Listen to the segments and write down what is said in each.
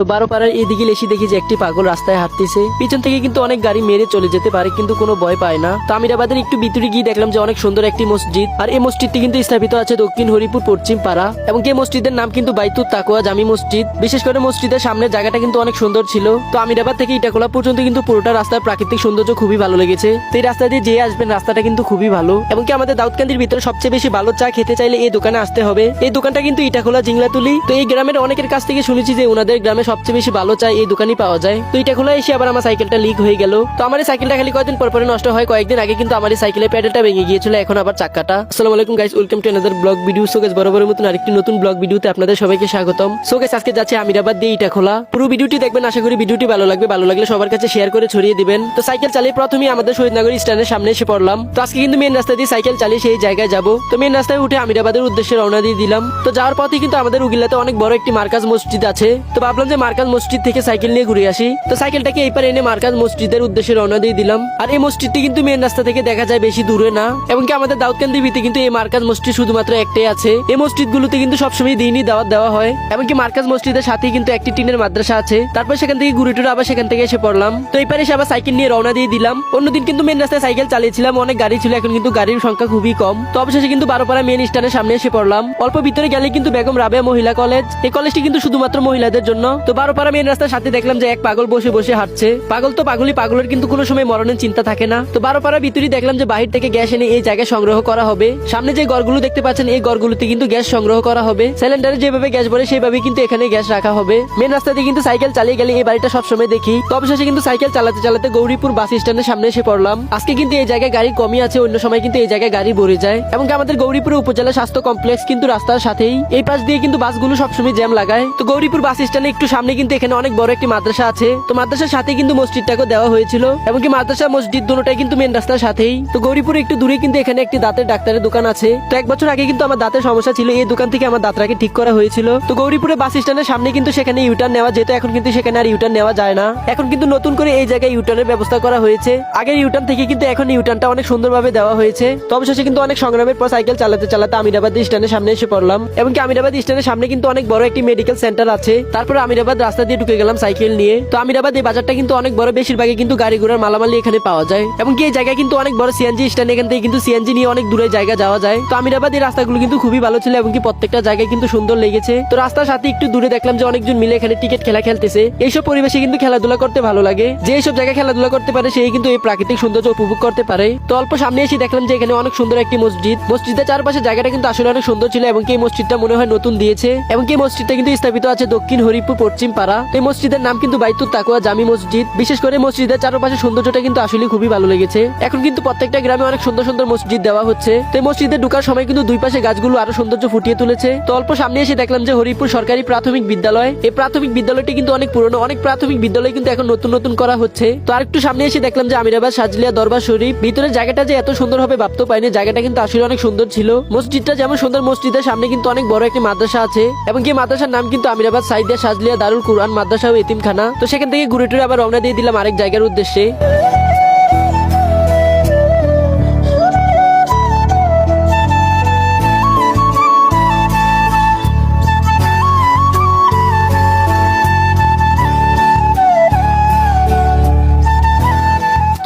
তো 12 পাড়ার এদিকে এসে দেখি যে একটি পাগল রাস্তায় হাঁটতেছে। পিছন থেকে কিন্তু অনেক গাড়ি মেরে চলে যেতে পারে, কিন্তু কোনো ভয় পায় না। তো আমিরাবাদের একটু ভিতরে গিয়ে দেখলাম যে অনেক সুন্দর একটি মসজিদ, আর এই মসজিদটি কিন্তু স্থাপিত আছে দক্ষিণ হরিপুর পশ্চিম পাড়া, এবং এই মসজিদের নাম কিন্তু বাইতুত তাকওয়া জামি মসজিদ। বিশেষ করে মসজিদের সামনের জায়গাটা কিন্তু অনেক সুন্দর ছিল। তো আমিরাবাদ থেকে ইটাখোলা পর্যন্ত কিন্তু পুরোটা রাস্তার প্রাকৃতিক সৌন্দর্য খুবই ভালো লেগেছে। তো এই রাস্তা দিয়ে যে আসবেন রাস্তাটা কিন্তু খুবই ভালো, এবং কি আমাদের দাউদকান্দির ভিতরে সবচেয়ে বেশি ভালো চা খেতে চাইলে এই দোকানে আসতে হবে। এই দোকানটা কিন্তু ইটাখোলা জিংলাতুলি। তো এই গ্রামের অনেকের কাছ থেকে শুনেছি যে ওনাদের গ্রামে সবচেয়ে বেশি ভালো চা এই দোকানই পাওয়া যায়। তো ইটাখোলা এসে আবার আমার সাইকেলটা লিক হয়ে গেল। তো আমার এই সাইকেলটা খালি কয়েকদিন পর পরে নষ্ট হয়। কয়েকদিন আগে কিন্তু আমার এই সাইকেলের প্যাডেলটা ভেঙে গিয়েছিল, এখন আবার চাকাটা। আসসালামু আলাইকুম guys, welcome to another blog video. So guys বরাবরের মতন আরেকটি নতুন ব্লগ ভিডিওতে আপনাদের সবাইকে স্বাগতম। সো গাইস আজকে যাচ্ছে আমিরাবাদ দিয়ে ইটাখোলা। পুরো ভিডিওটি দেখবেন, আশা করি ভিডিওটি ভালো লাগবে। ভালো লাগলে সবার কাছে শেয়ার করে ছড়িয়ে দিবেন। তো সাইকেল চালিয়ে প্রথমেই আমাদের শহীদনগর স্ট্যান্ডের সামনে এসে পড়লাম। তো আজকে কিন্তু মেন রাস্তা দিয়ে সাইকেল চালিয়ে সেই জায়গায় যাব। তো মেন রাস্তায় উঠে আমিরাবাদের উদ্দেশ্যে রওনা দিয়ে দিলাম। তো যাওয়ার পথে কিন্তু আমাদের উগিলাতে অনেক বড় একটি মার্কাজ মসজিদ আছে। তো ভাবলাম যে মার্কাজ মসজিদ থেকে সাইকেল নিয়ে ঘুরে আসি। তো সাইকেলটাকে এই পারে এনে মার্কাজ মসজিদের উদ্দেশ্যে রওনা দিয়ে দিলাম। আর এই মসজিদটি কিন্তু মেন রাস্তা থেকে দেখা যায় বেশি দূরে না, এবং কি আমাদের দাউদকান্দির ভিতরে কিন্তু এই মার্কাজ মসজিদ শুধুমাত্র একটাই আছে। এই মসজিদগুলোতে কিন্তু সবসময় দিনই দাওয়াত দেওয়া হয়, এবং কি মার্কাজ মসজিদের সাথে কিন্তু একটি টিনের মাদ্রাসা আছে। তারপর সেখান থেকে ঘুরে টুরে আবার সেখান থেকে এসে পড়লাম। তো এই পারে এসে আবার সাইকেল নিয়ে রওনা দিয়ে দিলাম। অন্যদিন কিন্তু মেন রাস্তায় সাইকেল চালিয়েছিলাম, অনেক গাড়ি ছিল, এখন কিন্তু গাড়ির সংখ্যা খুবই কম। তো অবশেষে কিন্তু 12 পাড়া মেন স্ট্যান্ডের সামনে এসে পড়লাম। অল্প ভিতরে গেলে কিন্তু বেগম রাবেয়া মহিলা কলেজ। এই কলেজটি কিন্তু শুধুমাত্র মহিলাদের জন্য। তো 12 পাড়া মেন রাস্তার সাথে দেখলাম যে এক পাগল বসে বসে হাঁটছে। পাগল তো পাগলই, পাগলের কিন্তু কোনো সময় মরণের চিন্তা থাকে না। তো 12 পাড়া ভিতরে দেখলাম যে বাহির থেকে গ্যাস এনে এই জায়গায় সংগ্রহ করা হবে। সামনে যে ঘরগুলো দেখতে পাচ্ছেন এই ঘরগুলোতে কিন্তু গ্যাস সংগ্রহ করা হবে। সিলিন্ডারে যেভাবে গ্যাস ভরে সেইভাবে কিন্তু এখানে গ্যাস রাখা হবে। মেন রাস্তা দিয়ে কিন্তু সাইকেল চালিয়ে গেলে এই বাড়িটা সবসময় দেখি। তো অবশেষে কিন্তু সাইকেল চালাতে চালাতে গৌরীপুর বাস স্ট্যান্ডের সামনে এসে পড়লাম। আজকে কিন্তু এই জায়গায় গাড়ি কমই আছে, অন্য সময় কিন্তু এই জায়গায় গাড়ি ভরে যায়। এবং আমাদের গৌরীপুর উপজেলা স্বাস্থ্য কমপ্লেক্স কিন্তু রাস্তার সাথেই, এই পাশ দিয়ে কিন্তু বাসগুলো সবসময় জ্যাম লাগায়। তো গৌরীপুর বাস স্ট্যান্ডে একটু সামনে কিন্তু এখানে অনেক বড় একটি মাদ্রাসা আছে। তো মাদ্রাসার সাথে কিন্তু মসজিদটাকে দেওয়া হয়েছিল, এবং কি মাদ্রাসা মসজিদ দুটোটাই কিন্তু মেন রাস্তার সাথেই। তো গৌরীপুর একটু দূরে কিন্তু এখানে একটি দাঁতের ডাক্তারের দোকান আছে। তো 1 বছর আগে কিন্তু আমার দাঁতের সমস্যা ছিল, এই দোকান থেকে আমার দাঁতটাকে ঠিক করা হয়েছিল। তো গৌরীপুরে বাস স্ট্যান্ডের সামনে কিন্তু সেখানে ইউটার্ন নেওয়া যেত, এখন কিন্তু সেখানে আর ইউটার্ন নেওয়া যায় না। এখন কিন্তু নতুন করে এই জায়গায় ইউটার্নের ব্যবস্থা করা হয়েছে। আগের ইউটার্ন থেকে কিন্তু এখন ইউটার্নটা অনেক সুন্দরভাবে দেওয়া হয়েছে। তো অবশেষে কিন্তু অনেক সংগ্রামের পর সাইকেল চালাতে চালাতে আমিরাবাদ স্ট্যান্ডের সামনে এসে পড়লাম, এবং কি আমিরাবাদ স্ট্যান্ডের সামনে কিন্তু অনেক বড় একটি মেডিকেল সেন্টার আছে। তারপরে আমিরাবাদ রাস্তা দিয়ে ঢুকে গেলাম সাইকেল নিয়ে। তো আমিরাবাদ এই বাজারটা কিন্তু অনেক বড়, বেশিরভাগই কিন্তু গাড়ি ঘোড়ার মালামালি এখানে পাওয়া যায়, এবং কি এই জায়গায় কিন্তু অনেক বড় সিএনজি স্ট্যান্ড। এখান থেকে কিন্তু সিএনজি নিয়ে অনেক দূরে জায়গা যাওয়া যায়। তো আমিরাবাদ এই রাস্তাগুলো কিন্তু খুবই ভালো ছিল, এবং কি প্রত্যেকটা জায়গায় কিন্তু সুন্দর লেগেছে। তো রাস্তার সাথে একটু দূরে দেখলাম যে অনেকজন মিলে এখানে ক্রিকেট খেলা খেলতেছে। এইসব পরিবেশে কিন্তু খেলাধুলা করতে ভালো লাগে। যে এইসব জায়গায় খেলাধুলা করতে পারে সেই কিন্তু এই প্রাকৃতিক সৌন্দর্য উপভোগ করতে পারে। তো অল্প সামনে এসে দেখলাম যে এখানে অনেক সুন্দর একটি মসজিদ। মসজিদের চারপাশে জায়গাটা কিন্তু আসলে অনেক সুন্দর ছিল, এবং কি এই মসজিদটা মনে হয় নতুন দিয়েছে, এবং কি এই মসজিদটা কিন্তু স্থাপিত আছে দক্ষিণ হরিপুর পশ্চিম পাড়া। তো এই মসজিদের নাম কিন্তু বাইতুত তাকওয়া জামি মসজিদ। বিশেষ করে মসজিদের চারপাশে সৌন্দর্যটা কিন্তু আসলে খুবই ভালো লেগেছে। এখন কিন্তু প্রত্যেকটা গ্রামে অনেক সুন্দর সুন্দর মসজিদ দেওয়া হচ্ছে। তো এই মসজিদে ঢোকার সময় কিন্তু দুই পাশে গাছগুলো আরো সৌন্দর্য ফুটিয়ে তুলেছে। তো অল্প সামনে এসে দেখলাম যে হরিপুর সরকারি প্রাথমিক বিদ্যালয়। এই প্রাথমিক বিদ্যালয়টি কিন্তু অনেক পুরনো, অনেক প্রাথমিক বিদ্যালয় কিন্তু এখন নতুন নতুন করা হচ্ছে। তো আরেকটু সামনে এসে দেখলাম যে আমিরাবাদ সাজলিয়া দরবার শরীফ। ভিতরের জায়গাটা যে এত সুন্দর হবে ভাবতে পারিনি, জায়গাটা কিন্তু আসলে অনেক সুন্দর ছিল। মসজিদটা যেমন সুন্দর, মসজিদের সামনে কিন্তু অনেক বড় একটি মাদ্রাসা আছে, এবং কি মাদ্রাসার নাম কিন্তু আমিরাবাদ সাইদিয়া সাজলিয়া দারুল কুরআন মাদ্রাসা ও এতিমখানা। তো সেখান থেকে ঘুরে টুরে আবার রওনা দিয়ে দিলাম আরেক জায়গার উদ্দেশ্যে।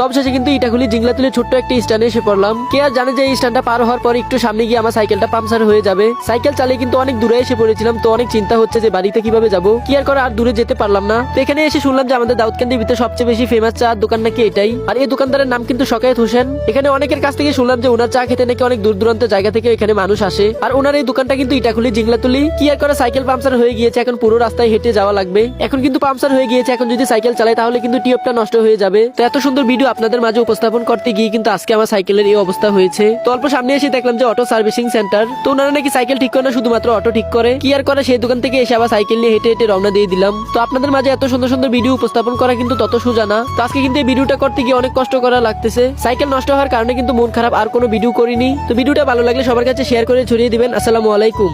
অবশেষে কিন্তু ইটাখুলি জিংলাতুলি ছোট্ট একটি স্ট্যান্ডে এসে পড়লাম। কে আর জানে যে এই স্ট্যান্ডটা পার হওয়ার পর একটু সামনে গিয়ে আমার সাইকেলটা পাংচার হয়ে যাবে। সাইকেল চালিয়ে কিন্তু অনেক দূরে এসে পড়েছিলাম, তো অনেক চিন্তা হচ্ছে যে বাড়িতে কিভাবে যাবো। কি আর করে আর দূরে যেতে পারলাম না। তো এখানে এসে শুনলাম যে আমাদের দাউদকান্দির ভিতরে সবচেয়ে বেশি ফেমাস চা দোকান নাকি এটাই, আর এই দোকানদারের নাম কিন্তু শকায়েত হোসেন। এখানে অনেকের কাছ থেকে শুনলাম যে ওনার চা খেতে নাকি অনেক দূর দূরান্ত জায়গা থেকে এখানে মানুষ আসে, আর ওনার এই দোকানটা কিন্তু ইটাখুলি জিংলাতুলি। কি আর করে সাইকেল পাংচার হয়ে গিয়েছে, এখন পুরো রাস্তায় হেঁটে যাওয়া লাগবে। এখন কিন্তু পাংচার হয়ে গিয়েছে, এখন যদি সাইকেল চালাই তাহলে কিন্তু টিউবটা নষ্ট হয়ে যাবে। তো এত সুন্দর ভিডিও আপনাদের মাঝে উপস্থাপন করতে গিয়ে কিন্তু আজকে আমার সাইকেলের এই অবস্থা হয়েছে। তো অল্প সামনে এসে দেখলাম যে অটো সার্ভিসিং সেন্টার। তো ওনারা নাকি সাইকেল ঠিক করে না, শুধুমাত্র অটো ঠিক করে। কি আর করে সেই দোকান থেকে এসে আবার সাইকেল নিয়ে হেঁটে হেঁটে রওনা দিয়ে দিলাম। তো আপনাদের মাঝে এত সুন্দর সুন্দর ভিডিও উপস্থাপন করা কিন্তু তত সোজা না। তো আজকে কিন্তু এই ভিডিওটা করতে গিয়ে অনেক কষ্ট করা লাগতেছে। সাইকেল নষ্ট হওয়ার কারণে কিন্তু মন খারাপ, আর কোনো ভিডিও করিনি। তো ভিডিওটা ভালো লাগলে সবার কাছে শেয়ার করে ছড়িয়ে দিবেন। আসসালামু আলাইকুম।